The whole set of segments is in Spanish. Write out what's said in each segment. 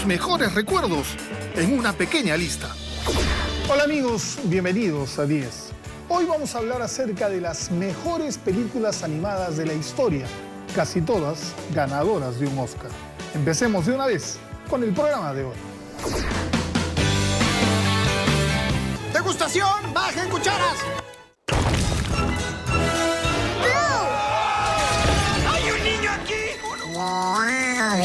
tus mejores recuerdos en una pequeña lista. Hola amigos, bienvenidos a 10. Hoy vamos a hablar acerca de las mejores películas animadas de la historia, casi todas ganadoras de un Oscar. Empecemos de una vez con el programa de hoy. ¡Degustación! ¡Bajen cucharas! ¡Hay un niño aquí! Hola.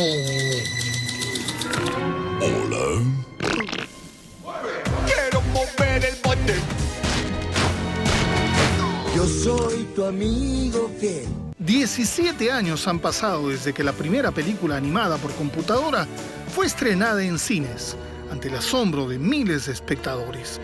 ¡Quiero mover el bote! Yo soy tu amigo fiel. 17 años han pasado desde que la primera película animada por computadora fue estrenada en cines, ante el asombro de miles de espectadores.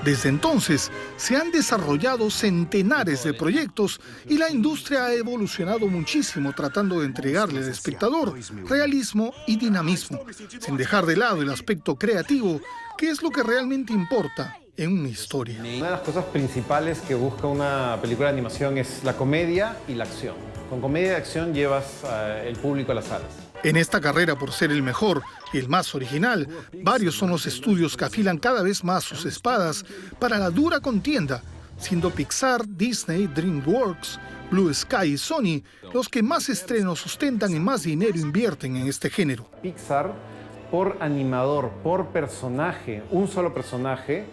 Desde entonces, se han desarrollado centenares de proyectos y la industria ha evolucionado muchísimo tratando de entregarle al espectador realismo y dinamismo, sin dejar de lado el aspecto creativo, que es lo que realmente importa en una historia. Una de las cosas principales que busca una película de animación es la comedia y la acción. Con comedia y acción llevas el público a las salas. En esta carrera por ser el mejor y el más original, varios son los estudios que afilan cada vez más sus espadas para la dura contienda, siendo Pixar, Disney, DreamWorks, Blue Sky y Sony los que más estrenos sustentan y más dinero invierten en este género. Pixar, por animador, por personaje, un solo personaje,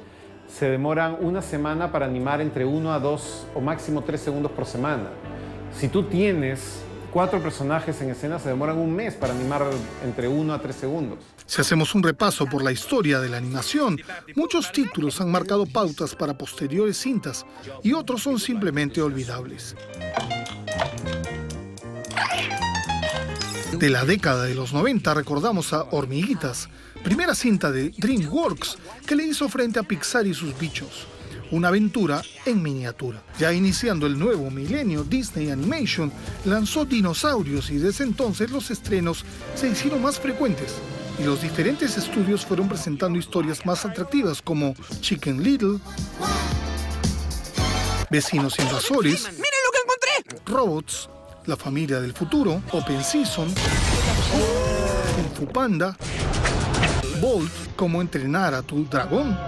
se demoran una semana para animar entre 1 a 2 o máximo 3 segundos por semana. Si tú tienes 4 personajes en escena, se demoran un mes para animar entre 1 a 3 segundos. Si hacemos un repaso por la historia de la animación, muchos títulos han marcado pautas para posteriores cintas y otros son simplemente olvidables. De la década de los 90 recordamos a Hormiguitas, primera cinta de DreamWorks que le hizo frente a Pixar y sus bichos. Una aventura en miniatura. Ya iniciando el nuevo milenio, Disney Animation lanzó Dinosaurios y desde entonces los estrenos se hicieron más frecuentes y los diferentes estudios fueron presentando historias más atractivas como Chicken Little, Vecinos Invasores, ¡Miren lo que encontré! Robots, La Familia del Futuro, Open Season, Kung Fu Panda, Bolt, Cómo entrenar a tu dragón,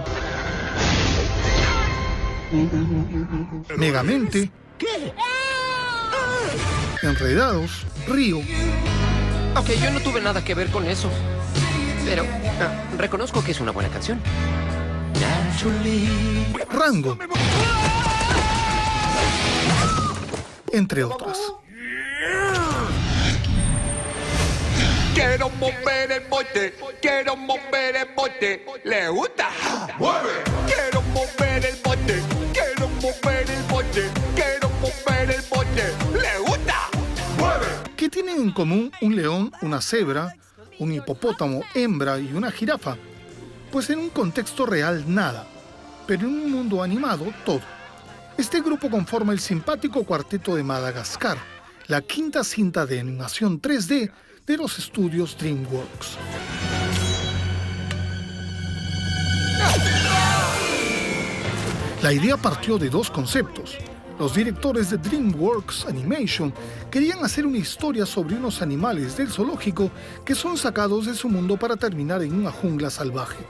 Megamente, ¿Qué? Enredados, Río, Ok, yo no tuve nada que ver con eso. Pero reconozco que es una buena canción. Rango, entre otras. ¡Quiero mover el bote! ¡Quiero mover el bote! ¿Le gusta? ¡Mueve! ¡Quiero mover el bote! ¡Quiero mover el bote! ¡Quiero mover el bote! ¿Le gusta? ¡Mueve! ¿Qué tienen en común un león, una cebra, un hipopótamo, hembra y una jirafa? Pues en un contexto real nada, pero en un mundo animado todo. Este grupo conforma el simpático Cuarteto de Madagascar, la quinta cinta de animación 3D de los estudios DreamWorks. La idea partió de dos conceptos. Los directores de DreamWorks Animation querían hacer una historia sobre unos animales del zoológico que son sacados de su mundo para terminar en una jungla salvaje.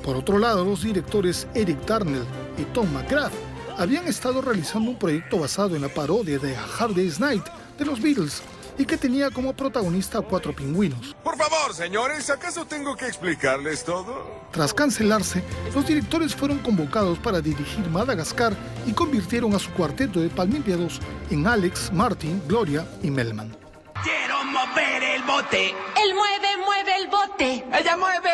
Por otro lado, los directores Eric Darnell y Tom McGrath habían estado realizando un proyecto basado en la parodia de A Hard Day's Night de los Beatles y que tenía como protagonista a 4 pingüinos. Por favor, señores, ¿acaso tengo que explicarles todo? Tras cancelarse, los directores fueron convocados para dirigir Madagascar y convirtieron a su cuarteto de palmípedos en Alex, Martin, Gloria y Melman. ¡Quiero mover el bote! Él mueve el bote. ¡Ella mueve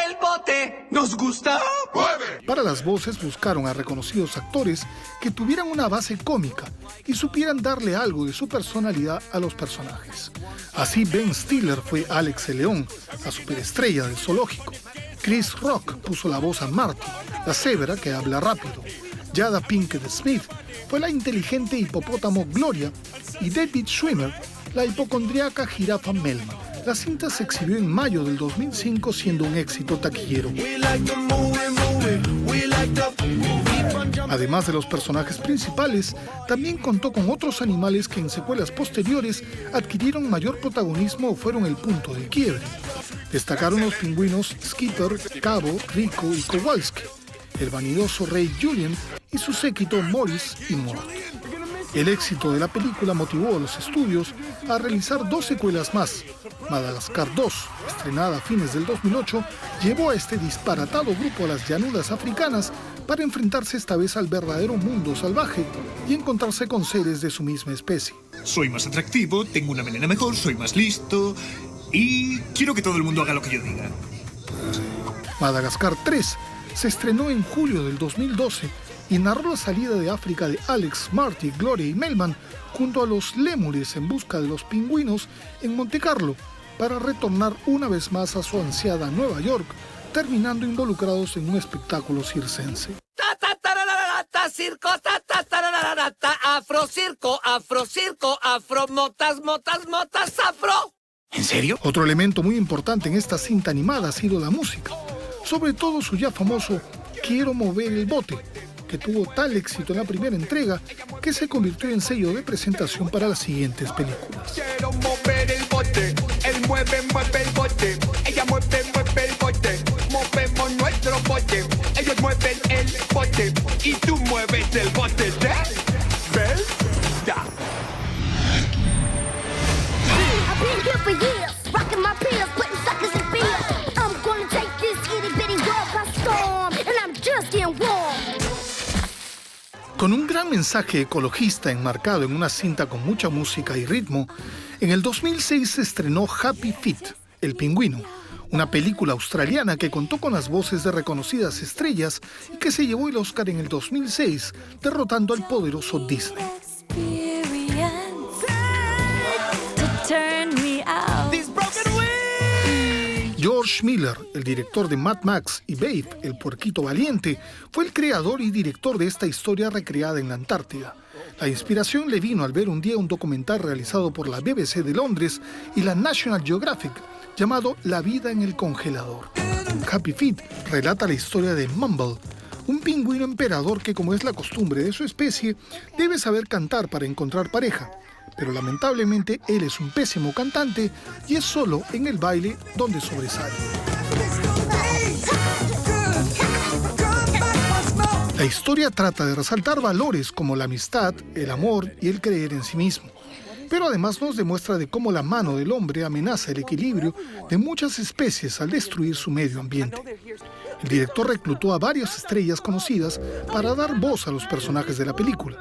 el bote! ¿Nos gusta? ¡Mueve! Para las voces buscaron a reconocidos actores que tuvieran una base cómica y supieran darle algo de su personalidad a los personajes. Así Ben Stiller fue Alex el León, la superestrella del zoológico. Chris Rock puso la voz a Marty, la cebra que habla rápido. Jada Pinkett Smith fue la inteligente hipopótamo Gloria y David Schwimmer, la hipocondríaca jirafa Melman. La cinta se exhibió en mayo del 2005 siendo un éxito taquillero. Además de los personajes principales, también contó con otros animales que en secuelas posteriores adquirieron mayor protagonismo o fueron el punto de quiebre. Destacaron los pingüinos Skipper, Cabo, Rico y Kowalski, el vanidoso rey Julien y su séquito Morris y Mort. El éxito de la película motivó a los estudios a realizar 2 secuelas más. Madagascar 2, estrenada a fines del 2008, llevó a este disparatado grupo a las llanuras africanas para enfrentarse esta vez al verdadero mundo salvaje y encontrarse con seres de su misma especie. Soy más atractivo, tengo una melena mejor, soy más listo y quiero que todo el mundo haga lo que yo diga. Madagascar 3 se estrenó en julio del 2012 y narró la salida de África de Alex, Marty, Gloria y Melman junto a los lémures en busca de los pingüinos en Monte Carlo para retornar una vez más a su ansiada Nueva York, terminando involucrados en un espectáculo circense. Circo, afro, circo, afro, motas, afro. ¿En serio? Otro elemento muy importante en esta cinta animada ha sido la música, sobre todo su ya famoso Quiero mover el bote, que tuvo tal éxito en la primera entrega que se convirtió en sello de presentación para las siguientes películas. Quiero mover el bote, él mueve el bote, ella mueve el bote, movemos nuestro bote, ellos mueven el bote y tú mueves el bote de verdad. Con un gran mensaje ecologista enmarcado en una cinta con mucha música y ritmo, en el 2006 se estrenó Happy Feet, El Pingüino, una película australiana que contó con las voces de reconocidas estrellas y que se llevó el Oscar en el 2006, derrotando al poderoso Disney. George Miller, el director de Mad Max y Babe, el puerquito valiente, fue el creador y director de esta historia recreada en la Antártida. La inspiración le vino al ver un día un documental realizado por la BBC de Londres y la National Geographic, llamado La vida en el congelador. Happy Feet relata la historia de Mumble, un pingüino emperador que, como es la costumbre de su especie, debe saber cantar para encontrar pareja. Pero lamentablemente él es un pésimo cantante y es solo en el baile donde sobresale. La historia trata de resaltar valores como la amistad, el amor y el creer en sí mismo. Pero además nos demuestra de cómo la mano del hombre amenaza el equilibrio de muchas especies al destruir su medio ambiente. El director reclutó a varias estrellas conocidas para dar voz a los personajes de la película.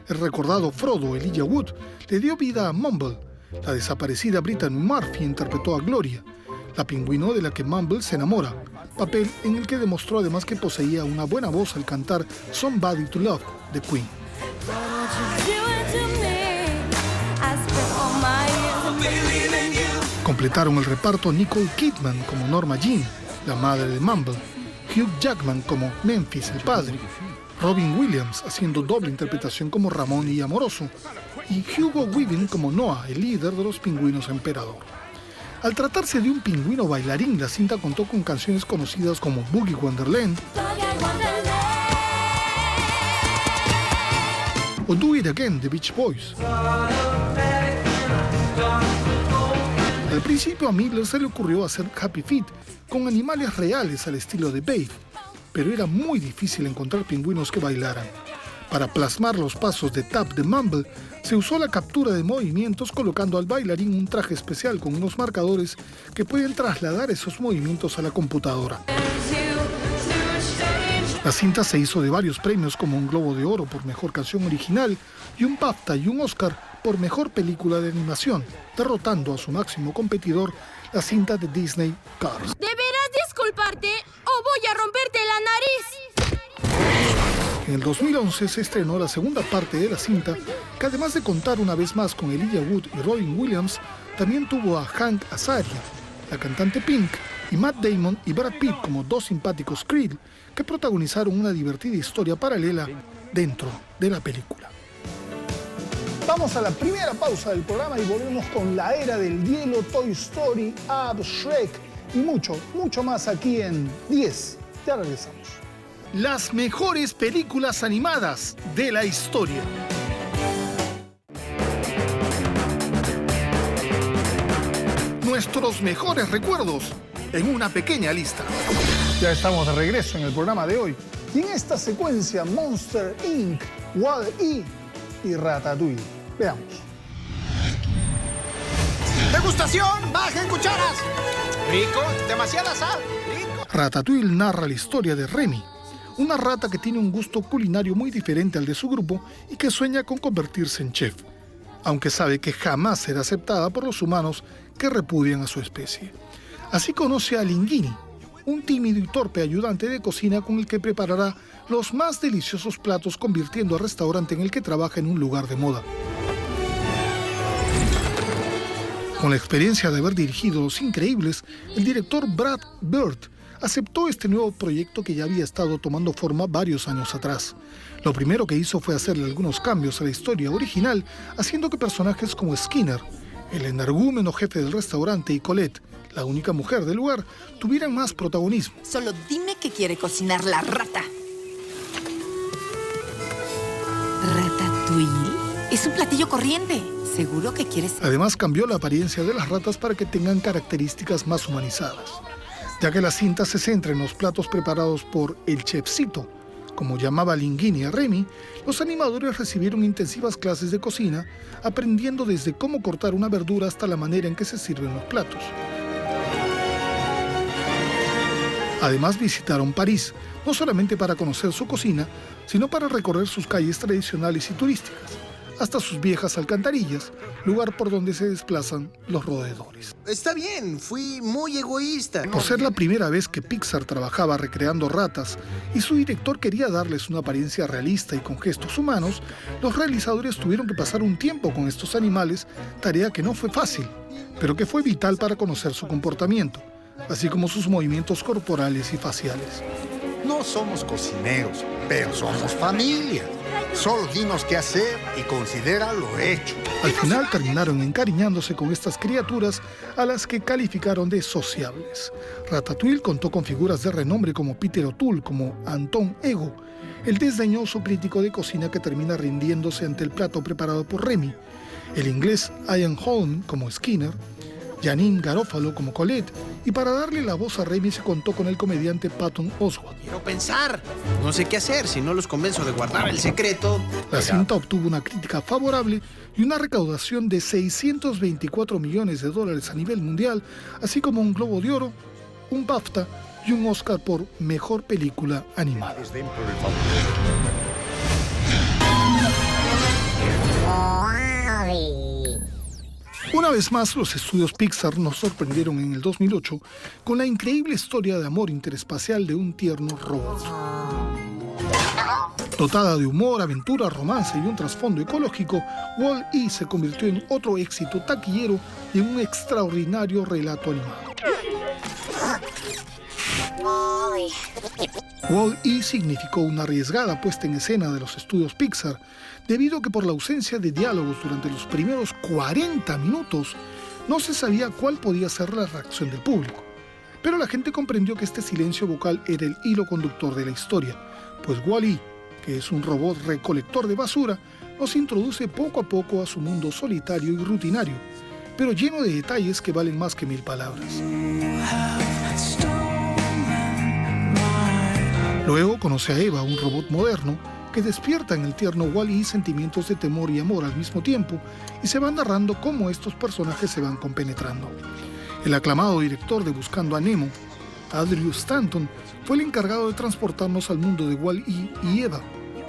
El recordado Frodo Elijah Wood le dio vida a Mumble. La desaparecida Brittany Murphy interpretó a Gloria, la pingüino de la que Mumble se enamora, papel en el que demostró además que poseía una buena voz al cantar Somebody to Love de Queen. Completaron el reparto Nicole Kidman como Norma Jean, la madre de Mumble, Hugh Jackman como Memphis, el padre, Robin Williams haciendo doble interpretación como Ramón y Amoroso, y Hugo Weaving como Noah, el líder de los pingüinos emperador. Al tratarse de un pingüino bailarín, la cinta contó con canciones conocidas como Boogie Wonderland o Do It Again de Beach Boys. Al principio a Miller se le ocurrió hacer Happy Feet con animales reales al estilo de Babe, pero era muy difícil encontrar pingüinos que bailaran. Para plasmar los pasos de tap de Mumble, se usó la captura de movimientos colocando al bailarín un traje especial con unos marcadores que pueden trasladar esos movimientos a la computadora. La cinta se hizo de varios premios como un Globo de Oro por Mejor Canción Original y un BAFTA y un Oscar por Mejor Película de Animación, derrotando a su máximo competidor, la cinta de Disney Cars. Deberás disculparte o voy a romperte la nariz. En el 2011 se estrenó la segunda parte de la cinta, que además de contar una vez más con Elijah Wood y Robin Williams, también tuvo a Hank Azaria, la cantante Pink, y Matt Damon y Brad Pitt como dos simpáticos Kree que protagonizaron una divertida historia paralela dentro de la película. Vamos a la primera pausa del programa y volvemos con la era del hielo, Toy Story, Up, Shrek y mucho más aquí en 10. Ya regresamos. las mejores películas animadas de la historia. Nuestros mejores recuerdos en una pequeña lista. Ya estamos de regreso en el programa de hoy. Y en esta secuencia, Monster Inc., Wall-E y Ratatouille. Veamos. ¡Degustación! ¡Bajen cucharas! ¡Rico! ¡Demasiada sal! ¡Rico! Ratatouille narra la historia de Remy, una rata que tiene un gusto culinario muy diferente al de su grupo y que sueña con convertirse en chef, aunque sabe que jamás será aceptada por los humanos que repudian a su especie. Así conoce a Linguini, un tímido y torpe ayudante de cocina con el que preparará los más deliciosos platos, convirtiendo al restaurante en el que trabaja en un lugar de moda. Con la experiencia de haber dirigido Los Increíbles, el director Brad Bird aceptó este nuevo proyecto que ya había estado tomando forma varios años atrás. Lo primero que hizo fue hacerle algunos cambios a la historia original, haciendo que personajes como Skinner, el energúmeno jefe del restaurante, y Colette, la única mujer del lugar, tuvieran más protagonismo. Solo dime qué quiere cocinar la rata. ¿Ratatouille? Es un platillo corriente. ¿Seguro que quieres...? Además, cambió la apariencia de las ratas para que tengan características más humanizadas, ya que la cinta se centra en los platos preparados por el chefcito, como llamaba Linguini a Remy. Los animadores recibieron intensivas clases de cocina, aprendiendo desde cómo cortar una verdura hasta la manera en que se sirven los platos. Además, visitaron París, no solamente para conocer su cocina, sino para recorrer sus calles tradicionales y turísticas, hasta sus viejas alcantarillas, lugar por donde se desplazan los roedores. Está bien, fui muy egoísta. Por ser la primera vez que Pixar trabajaba recreando ratas y su director quería darles una apariencia realista y con gestos humanos, los realizadores tuvieron que pasar un tiempo con estos animales, tarea que no fue fácil, pero que fue vital para conocer su comportamiento, así como sus movimientos corporales y faciales. No somos cocineros, pero somos familia. Solo dinos qué hacer y considera lo hecho. Al final terminaron encariñándose con estas criaturas a las que calificaron de sociables. Ratatouille contó con figuras de renombre como Peter O'Toole, como Anton Ego, el desdeñoso crítico de cocina que termina rindiéndose ante el plato preparado por Remy, el inglés Ian Holm como Skinner, Janeane Garofalo como Colette, y para darle la voz a Remy se contó con el comediante Patton Oswalt. Quiero pensar. No sé qué hacer si no los convenzo de guardar el secreto. La cinta obtuvo una crítica favorable y una recaudación de $624 millones a nivel mundial, así como un Globo de Oro, un BAFTA y un Oscar por Mejor Película Animada. Una vez más, los estudios Pixar nos sorprendieron en el 2008 con la increíble historia de amor interespacial de un tierno robot. Dotada de humor, aventura, romance y un trasfondo ecológico, Wall-E se convirtió en otro éxito taquillero y en un extraordinario relato animado. Wall-E significó una arriesgada puesta en escena de los estudios Pixar, debido a que por la ausencia de diálogos durante los primeros 40 minutos, no se sabía cuál podía ser la reacción del público. Pero la gente comprendió que este silencio vocal era el hilo conductor de la historia, pues Wall-E, que es un robot recolector de basura, nos introduce poco a poco a su mundo solitario y rutinario, pero lleno de detalles que valen más que 1000 palabras. Luego conoce a Eva, un robot moderno, que despierta en el tierno Wall-E sentimientos de temor y amor al mismo tiempo, y se va narrando cómo estos personajes se van compenetrando. El aclamado director de Buscando a Nemo, Andrew Stanton, fue el encargado de transportarnos al mundo de Wall-E y Eva,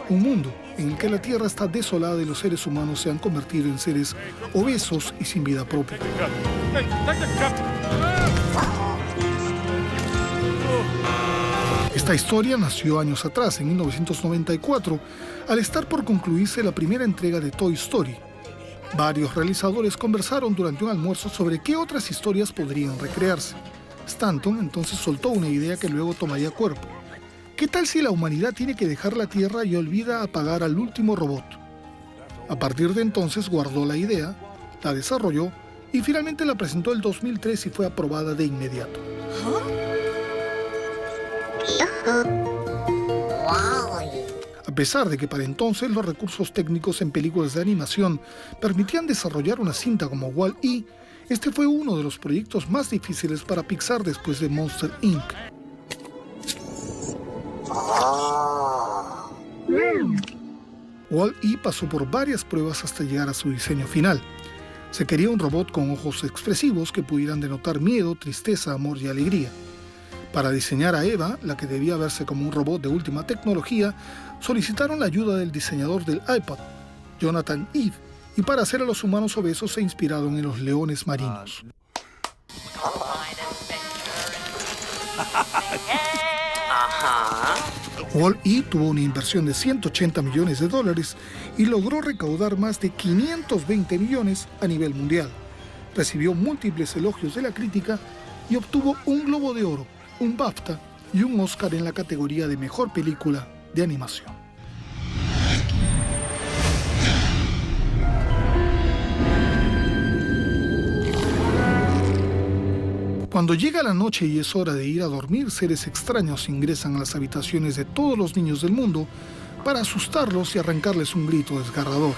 un mundo en el que la Tierra está desolada y los seres humanos se han convertido en seres obesos y sin vida propia. Esta historia nació años atrás, en 1994, al estar por concluirse la primera entrega de Toy Story. Varios realizadores conversaron durante un almuerzo sobre qué otras historias podrían recrearse. Stanton entonces soltó una idea que luego tomaría cuerpo. ¿Qué tal si la humanidad tiene que dejar la Tierra y olvida apagar al último robot? A partir de entonces guardó la idea, la desarrolló y finalmente la presentó en 2003 y fue aprobada de inmediato. A pesar de que para entonces los recursos técnicos en películas de animación permitían desarrollar una cinta como Wall-E, este fue uno de los proyectos más difíciles para Pixar después de Monster Inc. Wall-E pasó por varias pruebas hasta llegar a su diseño final. Se quería un robot con ojos expresivos que pudieran denotar miedo, tristeza, amor y alegría. Para diseñar a Eva, la que debía verse como un robot de última tecnología, solicitaron la ayuda del diseñador del iPod, Jonathan Ive, y para hacer a los humanos obesos se inspiraron en los leones marinos. Wall-E tuvo una inversión de $180 millones y logró recaudar más de 520 millones a nivel mundial. Recibió múltiples elogios de la crítica y obtuvo un Globo de Oro, un BAFTA y un Oscar en la categoría de Mejor Película de Animación. Cuando llega la noche y es hora de ir a dormir, seres extraños ingresan a las habitaciones de todos los niños del mundo para asustarlos y arrancarles un grito desgarrador.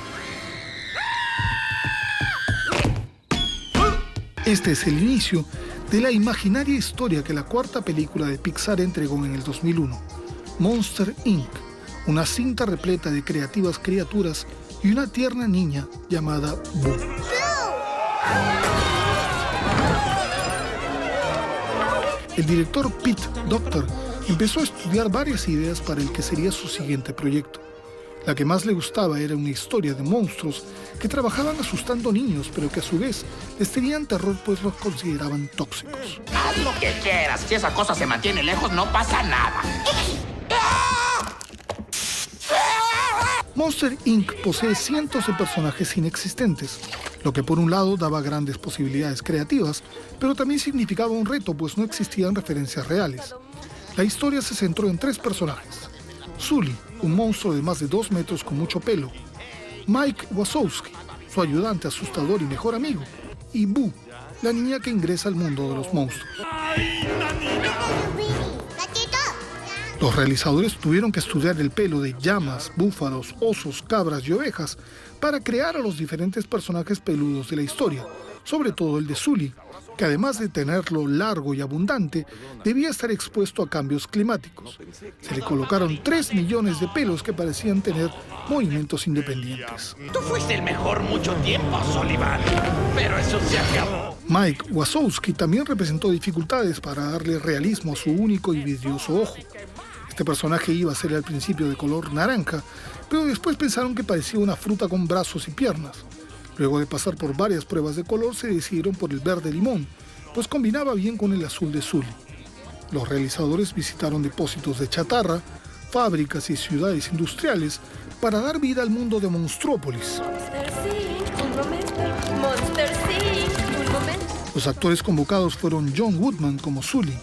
Este es el inicio de la imaginaria historia que la cuarta película de Pixar entregó en el 2001, Monster Inc., una cinta repleta de creativas criaturas y una tierna niña llamada Boo. El director Pete Docter empezó a estudiar varias ideas para el que sería su siguiente proyecto. La que más le gustaba era una historia de monstruos que trabajaban asustando niños, pero que a su vez les tenían terror pues los consideraban tóxicos. Haz lo que quieras, si esa cosa se mantiene lejos no pasa nada. Monster Inc. posee cientos de personajes inexistentes, lo que por un lado daba grandes posibilidades creativas, pero también significaba un reto pues no existían referencias reales. La historia se centró en 3 personajes: Sully, un monstruo de más de 2 metros con mucho pelo; Mike Wazowski, su ayudante asustador y mejor amigo; y Boo, la niña que ingresa al mundo de los monstruos. Los realizadores tuvieron que estudiar el pelo de llamas, búfalos, osos, cabras y ovejas para crear a los diferentes personajes peludos de la historia, sobre todo el de Sully, que además de tenerlo largo y abundante, debía estar expuesto a cambios climáticos. Se le colocaron 3 millones de pelos que parecían tener movimientos independientes. Tú fuiste el mejor mucho tiempo, Sullivan, pero eso se acabó. Mike Wazowski también representó dificultades para darle realismo a su único y vidrioso ojo. Este personaje iba a ser al principio de color naranja, pero después pensaron que parecía una fruta con brazos y piernas. Luego de pasar por varias pruebas de color, se decidieron por el verde limón, pues combinaba bien con el azul de Sully. Los realizadores visitaron depósitos de chatarra, fábricas y ciudades industriales para dar vida al mundo de Monstrópolis. Los actores convocados fueron John Goodman como Sully,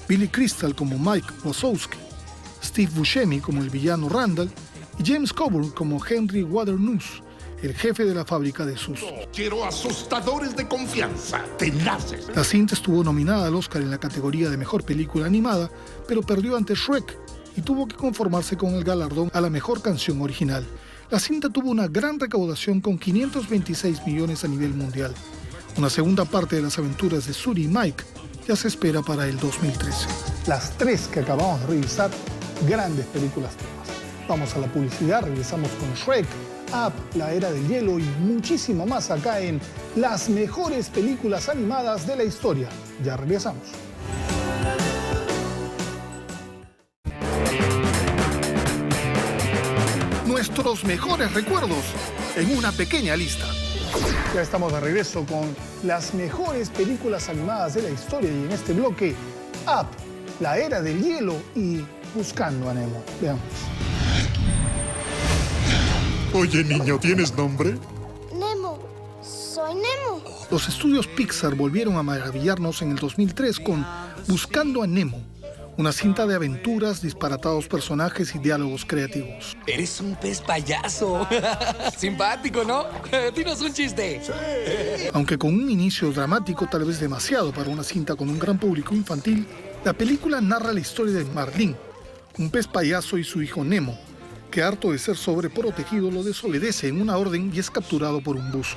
Billy Crystal como Mike Wazowski, Steve Buscemi como el villano Randall y James Coburn como Henry Waternoose, el jefe de la fábrica de sustos. Quiero asustadores de confianza, tenaces. La cinta estuvo nominada al Oscar en la categoría de Mejor Película Animada, pero perdió ante Shrek y tuvo que conformarse con el galardón a la Mejor Canción Original. La cinta tuvo una gran recaudación con 526 millones a nivel mundial. Una segunda parte de las aventuras de Sully y Mike ya se espera para el 2013. Las 3 que acabamos de revisar, grandes películas temas. Vamos a la publicidad, regresamos con Shrek, Up, La Era del Hielo y muchísimo más acá en las mejores películas animadas de la historia. Ya regresamos. Nuestros mejores recuerdos en una pequeña lista. Ya estamos de regreso con las mejores películas animadas de la historia y en este bloque, Up, La Era del Hielo y Buscando a Nemo. Veamos. Oye, niño, ¿tienes nombre? Nemo. Soy Nemo. Los estudios Pixar volvieron a maravillarnos en el 2003 con Buscando a Nemo, una cinta de aventuras, disparatados personajes y diálogos creativos. Eres un pez payaso. Simpático, ¿no? Dinos un chiste. Sí. Aunque con un inicio dramático, tal vez demasiado para una cinta con un gran público infantil, la película narra la historia de Marlin, un pez payaso y su hijo Nemo, que harto de ser sobreprotegido lo desobedece en una orden y es capturado por un buzo.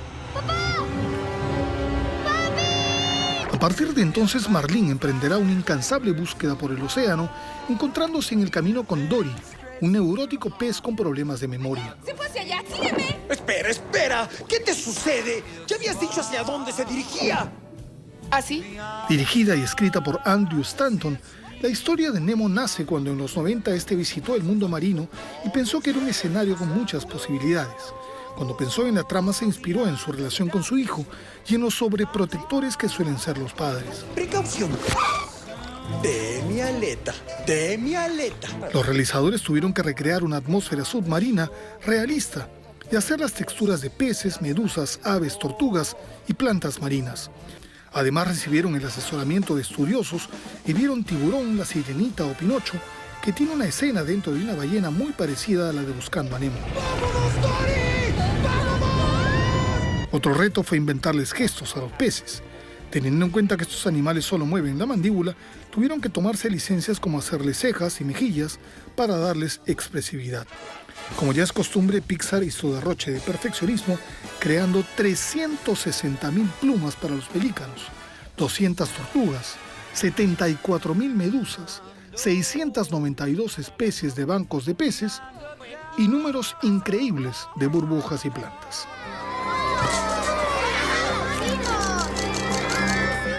A partir de entonces, Marlin emprenderá una incansable búsqueda por el océano, encontrándose en el camino con Dory, un neurótico pez con problemas de memoria. ¡Se fue hacia allá! ¡Sígueme! Espera, espera. ¿Qué te sucede? ¿Ya habías dicho hacia dónde se dirigía? ¿Así? Dirigida y escrita por Andrew Stanton, la historia de Nemo nace cuando en los 90 este visitó el mundo marino y pensó que era un escenario con muchas posibilidades. Cuando pensó en la trama se inspiró en su relación con su hijo y en los sobreprotectores que suelen ser los padres. Precaución. De mi aleta, de mi aleta. Los realizadores tuvieron que recrear una atmósfera submarina realista y hacer las texturas de peces, medusas, aves, tortugas y plantas marinas. Además recibieron el asesoramiento de estudiosos y vieron Tiburón, La Sirenita o Pinocho, que tiene una escena dentro de una ballena muy parecida a la de Buscando a Nemo. ¡Vámonos, Dory! ¡Vámonos! Otro reto fue inventarles gestos a los peces. Teniendo en cuenta que estos animales solo mueven la mandíbula, tuvieron que tomarse licencias como hacerles cejas y mejillas para darles expresividad. Como ya es costumbre, Pixar hizo derroche de perfeccionismo, creando 360.000 plumas para los pelícanos, 200 tortugas, 74.000 medusas, 692 especies de bancos de peces y números increíbles de burbujas y plantas.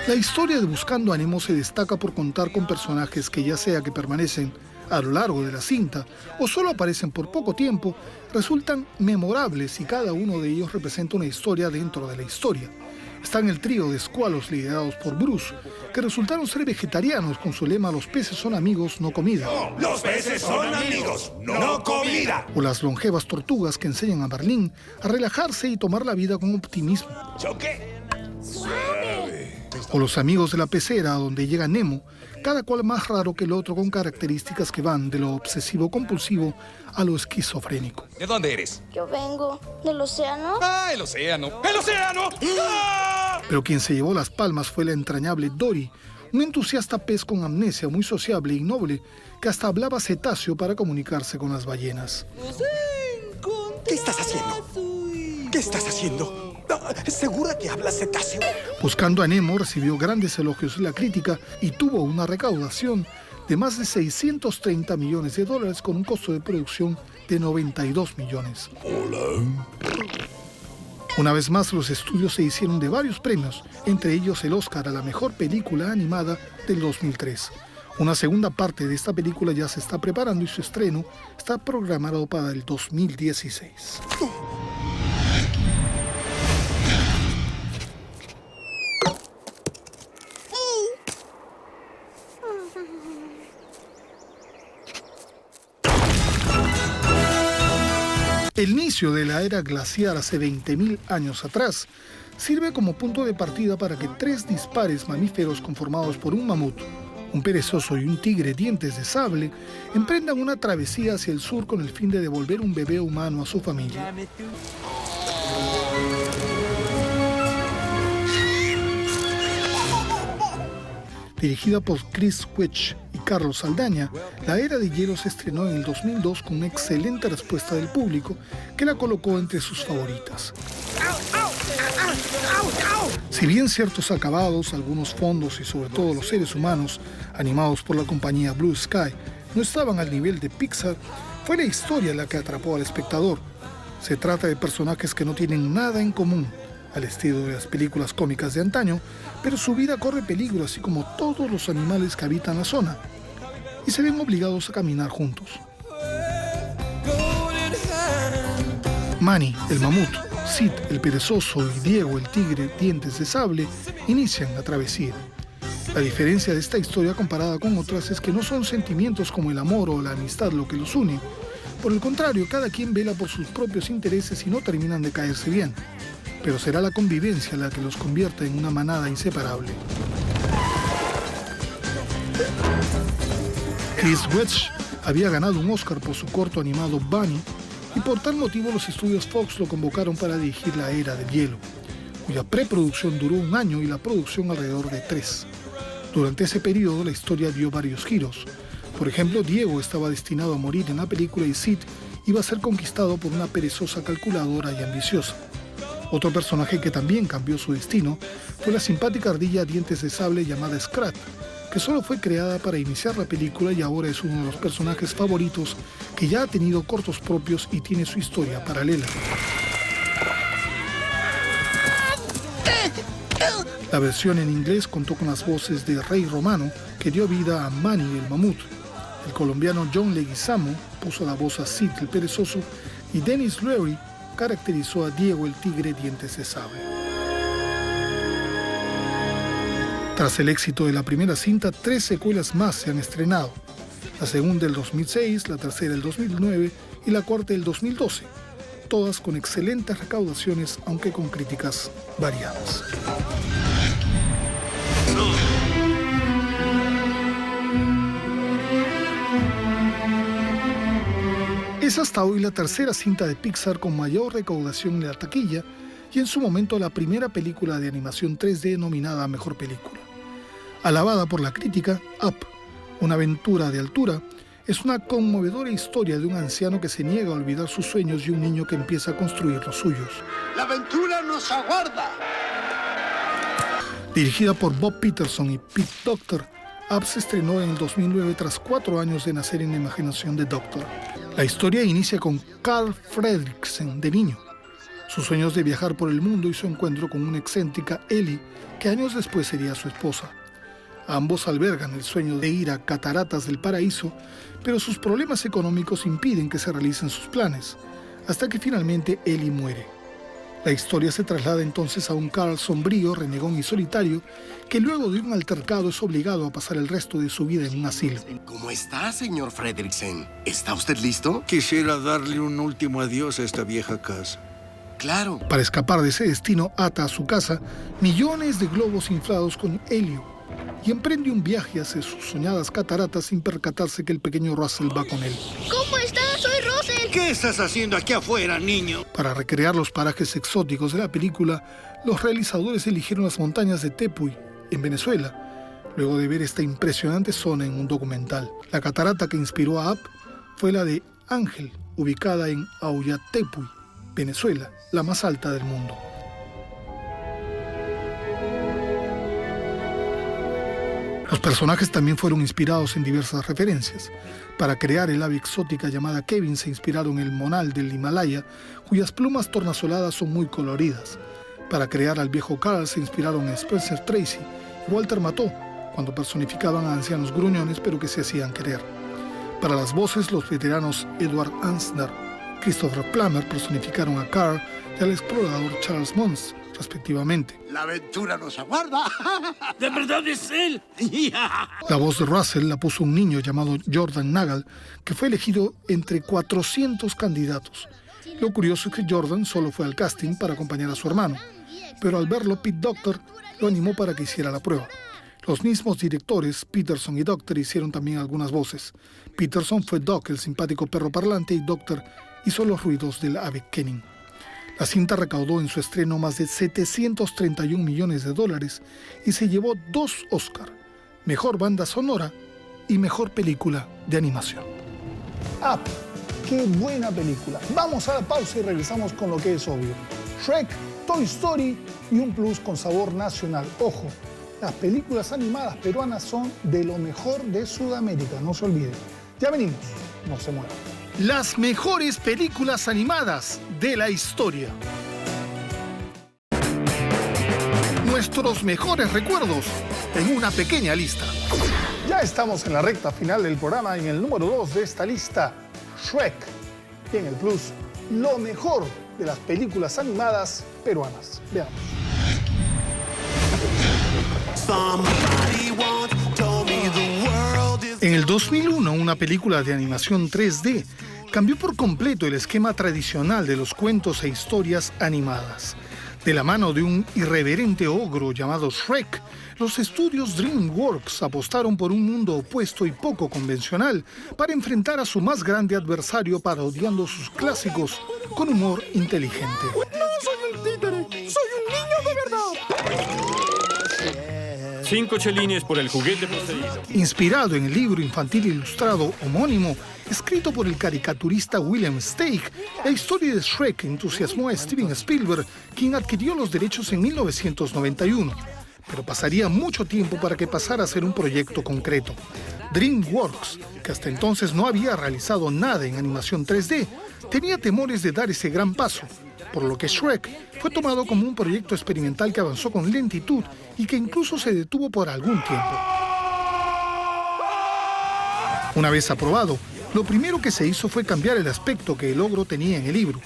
La historia de Buscando a Nemo se destaca por contar con personajes que, ya sea que permanecen a lo largo de la cinta o solo aparecen por poco tiempo, resultan memorables y cada uno de ellos representa una historia dentro de la historia. Están el trío de escualos liderados por Bruce, que resultaron ser vegetarianos con su lema «Los peces son amigos, no comida». ¡Los peces son amigos, no comida! O las longevas tortugas que enseñan a Marlin a relajarse y tomar la vida con optimismo. ¡Choque! O los amigos de la pecera, donde llega Nemo, cada cual más raro que el otro con características que van de lo obsesivo-compulsivo a lo esquizofrénico. ¿De dónde eres? Yo vengo del océano. ¡Ah, el océano! ¡El océano! ¡Ah! Pero quien se llevó las palmas fue la entrañable Dory, un entusiasta pez con amnesia muy sociable y noble que hasta hablaba cetáceo para comunicarse con las ballenas. ¿Qué estás haciendo? ¿Qué estás haciendo? ¿Segura que hablas cetáceo? Buscando a Nemo recibió grandes elogios de la crítica y tuvo una recaudación de más de $630 millones con un costo de producción de 92 millones. Hola. Una vez más, los estudios se hicieron de varios premios, entre ellos el Oscar a la mejor película animada del 2003. Una segunda parte de esta película ya se está preparando y su estreno está programado para el 2016. El inicio de la era glaciar hace 20.000 años atrás sirve como punto de partida para que 3 dispares mamíferos conformados por un mamut, un perezoso y un tigre dientes de sable emprendan una travesía hacia el sur con el fin de devolver un bebé humano a su familia. Dirigida por Chris Wedge y Carlos Saldaña, La Era de Hielo se estrenó en el 2002 con una excelente respuesta del público que la colocó entre sus favoritas. Si bien ciertos acabados, algunos fondos y sobre todo los seres humanos, animados por la compañía Blue Sky, no estaban al nivel de Pixar, fue la historia la que atrapó al espectador. Se trata de personajes que no tienen nada en común, al estilo de las películas cómicas de antaño, pero su vida corre peligro, así como todos los animales que habitan la zona, y se ven obligados a caminar juntos. Manny, el mamut, Sid, el perezoso, y Diego, el tigre dientes de sable, inician la travesía. La diferencia de esta historia comparada con otras es que no son sentimientos como el amor o la amistad lo que los une. Por el contrario, cada quien vela por sus propios intereses y no terminan de caerse bien. Pero será la convivencia la que los convierte en una manada inseparable. Chris Wedge había ganado un Oscar por su corto animado Bunny, y por tal motivo los estudios Fox lo convocaron para dirigir La Era del Hielo, cuya preproducción duró 1 año y la producción alrededor de 3. Durante ese periodo la historia dio varios giros. Por ejemplo, Diego estaba destinado a morir en la película y Sid iba a ser conquistado por una perezosa calculadora y ambiciosa. Otro personaje que también cambió su destino fue la simpática ardilla dientes de sable llamada Scrat, que solo fue creada para iniciar la película y ahora es uno de los personajes favoritos que ya ha tenido cortos propios y tiene su historia paralela. La versión en inglés contó con las voces de Rey Romano, que dio vida a Manny el mamut. El colombiano John Leguizamo puso la voz a Sid el perezoso y Denis Leary caracterizó a Diego el tigre dientes de sable. Tras el éxito de la primera cinta, 3 secuelas más se han estrenado. La segunda del 2006, la tercera del 2009 y la cuarta del 2012. Todas con excelentes recaudaciones, aunque con críticas variadas. Es hasta hoy la tercera cinta de Pixar con mayor recaudación en la taquilla y en su momento la primera película de animación 3D nominada a Mejor Película. Alabada por la crítica, Up, una aventura de altura, es una conmovedora historia de un anciano que se niega a olvidar sus sueños y un niño que empieza a construir los suyos. ¡La aventura nos aguarda! Dirigida por Bob Peterson y Pete Docter, Up se estrenó en el 2009 tras 4 años de nacer en la imaginación de Docter. La historia inicia con Carl Fredricksen de niño, sus sueños de viajar por el mundo y su encuentro con una excéntrica Ellie, que años después sería su esposa. Ambos albergan el sueño de ir a Cataratas del Paraíso, pero sus problemas económicos impiden que se realicen sus planes, hasta que finalmente Ellie muere. La historia se traslada entonces a un Carl sombrío, renegón y solitario, que luego de un altercado es obligado a pasar el resto de su vida en un asilo. ¿Cómo está, señor Fredricksen? ¿Está usted listo? Quisiera darle un último adiós a esta vieja casa. Claro. Para escapar de ese destino, ata a su casa millones de globos inflados con helio y emprende un viaje hacia sus soñadas cataratas sin percatarse que el pequeño Russell va con él. ¿Cómo estás? Soy Russell. ¿Qué estás haciendo aquí afuera, niño? Para recrear los parajes exóticos de la película, los realizadores eligieron las montañas de Tepuy, en Venezuela, luego de ver esta impresionante zona en un documental. La catarata que inspiró a Up fue la de Ángel, ubicada en Auyatepuy, Venezuela, la más alta del mundo. Los personajes también fueron inspirados en diversas referencias. Para crear el ave exótica llamada Kevin se inspiraron en el monal del Himalaya, cuyas plumas tornasoladas son muy coloridas. Para crear al viejo Carl se inspiraron en Spencer Tracy y Walter Matthau, cuando personificaban a ancianos gruñones pero que se hacían querer. Para las voces, los veteranos Edward Ansner y Christopher Plummer personificaron a Carl y al explorador Charles Mons, respectivamente. ¡La aventura nos aguarda! ¡De verdad es él! La voz de Russell la puso un niño llamado Jordan Nagel, que fue elegido entre 400 candidatos. Lo curioso es que Jordan solo fue al casting para acompañar a su hermano, pero al verlo Pete Docter lo animó para que hiciera la prueba. Los mismos directores, Peterson y Docter, hicieron también algunas voces. Peterson fue Doc, el simpático perro parlante, y Docter hizo los ruidos del ave Kenning. La cinta recaudó en su estreno más de $731 millones y se llevó 2 Oscar, Mejor Banda Sonora y Mejor Película de Animación. Up, qué buena película. Vamos a la pausa y regresamos con lo que es obvio. Shrek, Toy Story y un plus con sabor nacional. Ojo, las películas animadas peruanas son de lo mejor de Sudamérica, no se olviden. Ya venimos, no se muevan. Las mejores películas animadas de la historia. Nuestros mejores recuerdos en una pequeña lista. Ya estamos en la recta final del programa, en el número 2 de esta lista, Shrek. Y en el plus, lo mejor de las películas animadas peruanas. Veamos. En el 2001, una película de animación 3D cambió por completo el esquema tradicional de los cuentos e historias animadas. De la mano de un irreverente ogro llamado Shrek, los estudios DreamWorks apostaron por un mundo opuesto y poco convencional para enfrentar a su más grande adversario parodiando sus clásicos con humor inteligente. ¡No soy un títere! ¡Soy un niño de verdad! 5 chelines por el juguete poseído. Inspirado en el libro infantil ilustrado homónimo, escrito por el caricaturista William Steig, la historia de Shrek entusiasmó a Steven Spielberg, quien adquirió los derechos en 1991. Pero pasaría mucho tiempo para que pasara a ser un proyecto concreto. DreamWorks, que hasta entonces no había realizado nada en animación 3D, tenía temores de dar ese gran paso, por lo que Shrek fue tomado como un proyecto experimental que avanzó con lentitud y que incluso se detuvo por algún tiempo. Una vez aprobado, lo primero que se hizo fue cambiar el aspecto que el ogro tenía en el libro,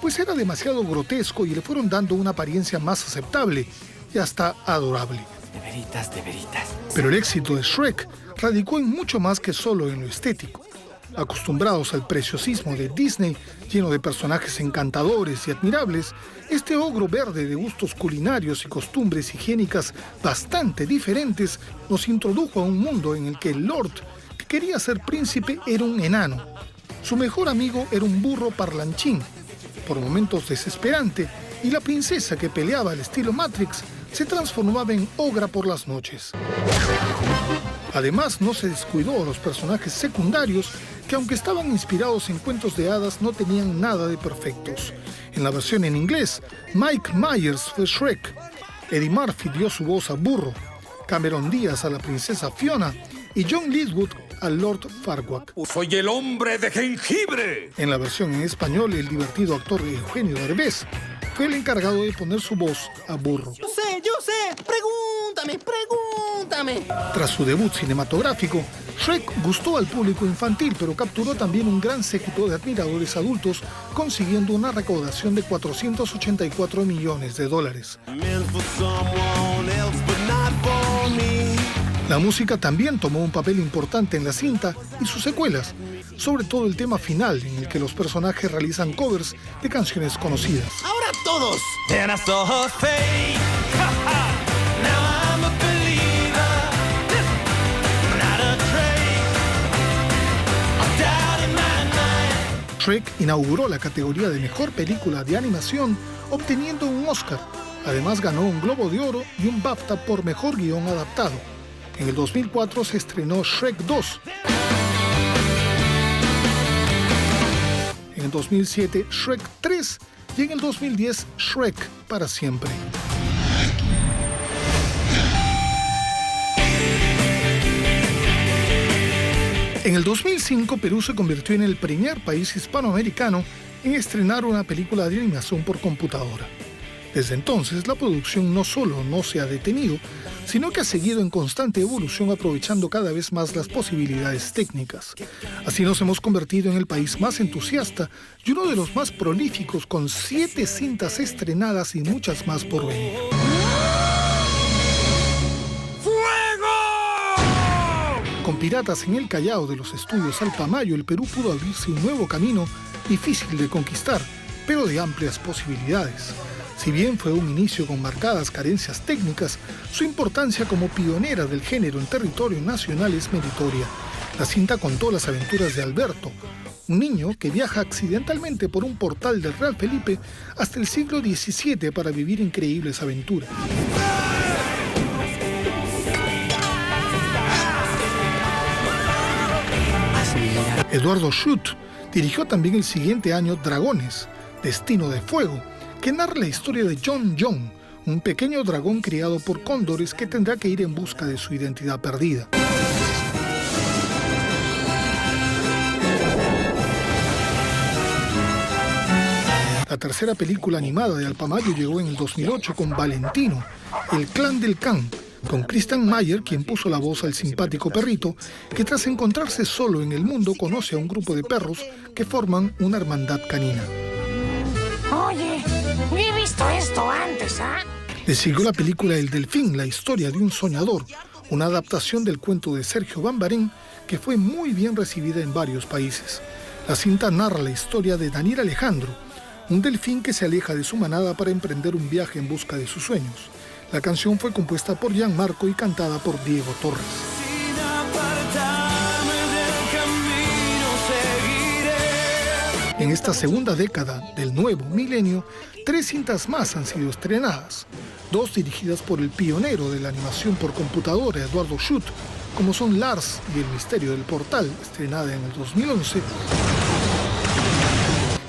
pues era demasiado grotesco y le fueron dando una apariencia más aceptable y hasta adorable. De veritas, de veritas. Pero el éxito de Shrek radicó en mucho más que solo en lo estético. Acostumbrados al preciosismo de Disney, lleno de personajes encantadores y admirables, este ogro verde de gustos culinarios y costumbres higiénicas bastante diferentes nos introdujo a un mundo en el que el Lord, que quería ser príncipe, era un enano. Su mejor amigo era un burro parlanchín, por momentos desesperante, y la princesa, que peleaba al estilo Matrix, se transformaba en ogra por las noches. Además, no se descuidó a los personajes secundarios, que aunque estaban inspirados en cuentos de hadas, no tenían nada de perfectos. En la versión en inglés, Mike Myers fue Shrek, Eddie Murphy dio su voz a Burro, Cameron Díaz a la princesa Fiona y John Lithgow al Lord Farquaad. ¡Soy el hombre de jengibre! En la versión en español, el divertido actor Eugenio Derbez fue el encargado de poner su voz a Burro. Yo sé, pregúntame. Tras su debut cinematográfico, Shrek gustó al público infantil, pero capturó también un gran séquito de admiradores adultos, consiguiendo una recaudación de $484 millones. La música también tomó un papel importante en la cinta y sus secuelas, sobre todo el tema final, en el que los personajes realizan covers de canciones conocidas. ¡Ahora todos! Shrek inauguró la categoría de Mejor Película de Animación, obteniendo un Oscar. Además ganó un Globo de Oro y un BAFTA por Mejor Guión Adaptado. En el 2004 se estrenó Shrek 2. En el 2007, Shrek 3 y en el 2010, Shrek para siempre. En el 2005, Perú se convirtió en el primer país hispanoamericano en estrenar una película de animación por computadora. Desde entonces, la producción no solo no se ha detenido, sino que ha seguido en constante evolución, aprovechando cada vez más las posibilidades técnicas. Así nos hemos convertido en el país más entusiasta y uno de los más prolíficos, con 7 cintas estrenadas y muchas más por venir. Con Piratas en el Callao de los estudios Alpamayo, el Perú pudo abrirse un nuevo camino difícil de conquistar, pero de amplias posibilidades. Si bien fue un inicio con marcadas carencias técnicas, su importancia como pionera del género en territorio nacional es meritoria. La cinta contó las aventuras de Alberto, un niño que viaja accidentalmente por un portal del Real Felipe hasta el siglo XVII para vivir increíbles aventuras. Eduardo Schutt dirigió también el siguiente año Dragones, Destino de Fuego, que narra la historia de John John, un pequeño dragón criado por cóndores que tendrá que ir en busca de su identidad perdida. La tercera película animada de Alpamayo llegó en el 2008 con Valentino, el clan del can, con Christian Mayer, quien puso la voz al simpático perrito, que tras encontrarse solo en el mundo conoce a un grupo de perros que forman una hermandad canina. Oye, he visto esto antes, ¿ah? Le siguió la película El Delfín, la historia de un soñador, una adaptación del cuento de Sergio Bambarén que fue muy bien recibida en varios países. La cinta narra la historia de Daniel Alejandro, un delfín que se aleja de su manada para emprender un viaje en busca de sus sueños. La canción fue compuesta por Gianmarco y cantada por Diego Torres. En esta segunda década del nuevo milenio, 3 cintas más han sido estrenadas, 2 dirigidas por el pionero de la animación por computadora, Eduardo Schutt, como son Lars y el misterio del portal, estrenada en el 2011,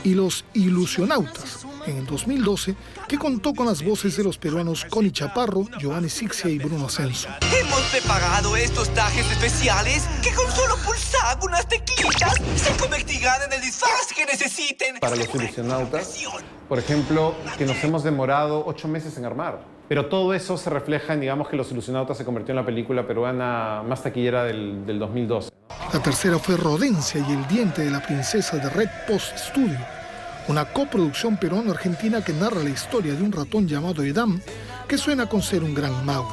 y Los Ilusionautas, en el 2012, que contó con las voces de los peruanos Connie Chaparro, Giovanni Sixia y Bruno Ascenso. Hemos preparado estos trajes especiales que con solo pulsar unas teclitas se convertirán en el disfraz que necesiten. Para Los Ilusionautas, por ejemplo, que nos hemos demorado 8 meses en armar. Pero todo eso se refleja en, digamos, que Los Ilusionautas se convirtió en la película peruana más taquillera del 2012. La tercera fue Rodencia y el diente de la princesa de Red Post Studio, una coproducción peruano-argentina que narra la historia de un ratón llamado Edam, que suena con ser un gran mago.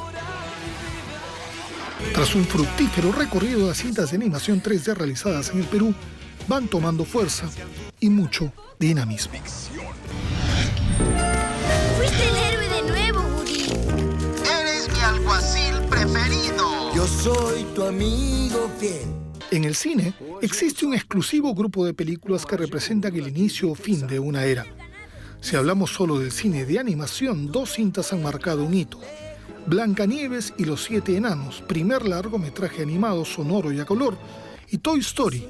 Tras un fructífero recorrido de las cintas de animación 3D realizadas en el Perú, van tomando fuerza y mucho dinamismo. Fuiste el héroe de nuevo, Woody. Eres mi alguacil preferido. Yo soy tu amigo fiel. En el cine existe un exclusivo grupo de películas que representan el inicio o fin de una era. Si hablamos solo del cine de animación, 2 cintas han marcado un hito. Blancanieves y los 7 enanos, primer largometraje animado sonoro y a color, y Toy Story,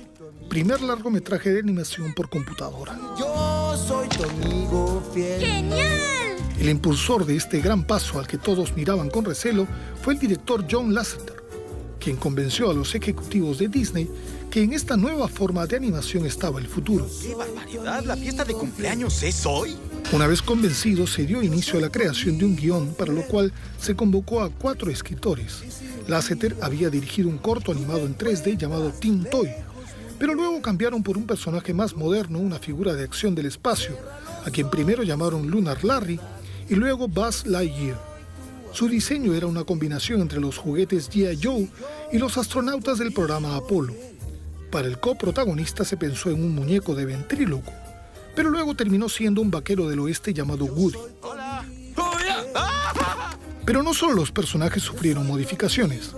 primer largometraje de animación por computadora. Yo soy tu amigo fiel. ¡Genial! El impulsor de este gran paso al que todos miraban con recelo fue el director John Lasseter, quien convenció a los ejecutivos de Disney que en esta nueva forma de animación estaba el futuro. ¡Qué barbaridad! ¿La fiesta de cumpleaños es hoy? Una vez convencido, se dio inicio a la creación de un guión, para lo cual se convocó a 4 escritores. Lasseter había dirigido un corto animado en 3D llamado Teen Toy, pero luego cambiaron por un personaje más moderno, una figura de acción del espacio, a quien primero llamaron Lunar Larry y luego Buzz Lightyear. Su diseño era una combinación entre los juguetes G.I. Joe y los astronautas del programa Apolo. Para el coprotagonista se pensó en un muñeco de ventríloco, pero luego terminó siendo un vaquero del oeste llamado Woody. Pero no solo los personajes sufrieron modificaciones.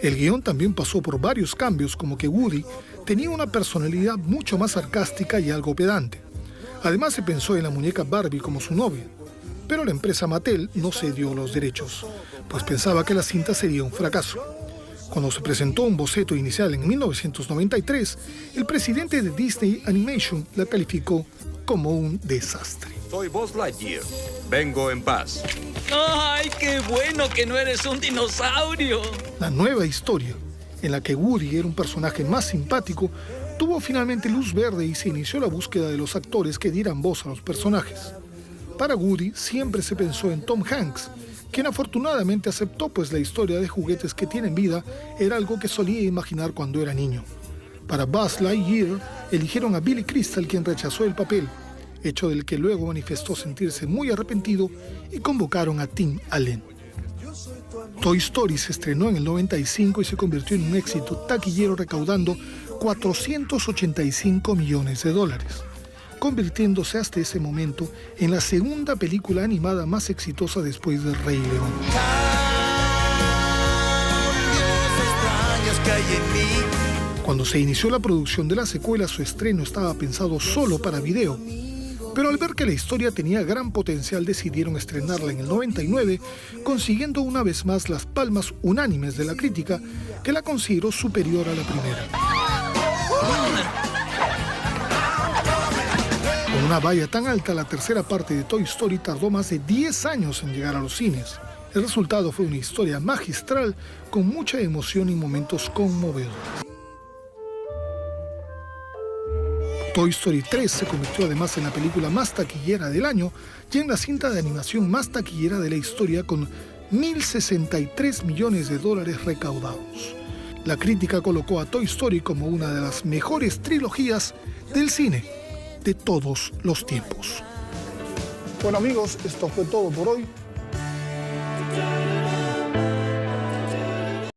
El guión también pasó por varios cambios, como que Woody tenía una personalidad mucho más sarcástica y algo pedante. Además se pensó en la muñeca Barbie como su novia. Pero la empresa Mattel no cedió los derechos, pues pensaba que la cinta sería un fracaso. Cuando se presentó un boceto inicial en 1993, el presidente de Disney Animation la calificó como un desastre. Soy Buzz Lightyear. Vengo en paz. ¡Ay, qué bueno que no eres un dinosaurio! La nueva historia, en la que Woody era un personaje más simpático, tuvo finalmente luz verde y se inició la búsqueda de los actores que dieran voz a los personajes. Para Woody siempre se pensó en Tom Hanks, quien afortunadamente aceptó, pues la historia de juguetes que tienen vida era algo que solía imaginar cuando era niño. Para Buzz Lightyear eligieron a Billy Crystal, quien rechazó el papel, hecho del que luego manifestó sentirse muy arrepentido, y convocaron a Tim Allen. Toy Story se estrenó en el 95 y se convirtió en un éxito taquillero, recaudando $485 millones, convirtiéndose hasta ese momento en la segunda película animada más exitosa después de Rey León. Cuando se inició la producción de la secuela, su estreno estaba pensado solo para video, pero al ver que la historia tenía gran potencial, decidieron estrenarla en el 99, consiguiendo una vez más las palmas unánimes de la crítica, que la consideró superior a la primera. Con una valla tan alta, la tercera parte de Toy Story tardó más de 10 años en llegar a los cines. El resultado fue una historia magistral, con mucha emoción y momentos conmovedores. Toy Story 3 se convirtió además en la película más taquillera del año y en la cinta de animación más taquillera de la historia, con $1.063 millones recaudados. La crítica colocó a Toy Story como una de las mejores trilogías del cine de todos los tiempos. Bueno amigos, esto fue todo por hoy.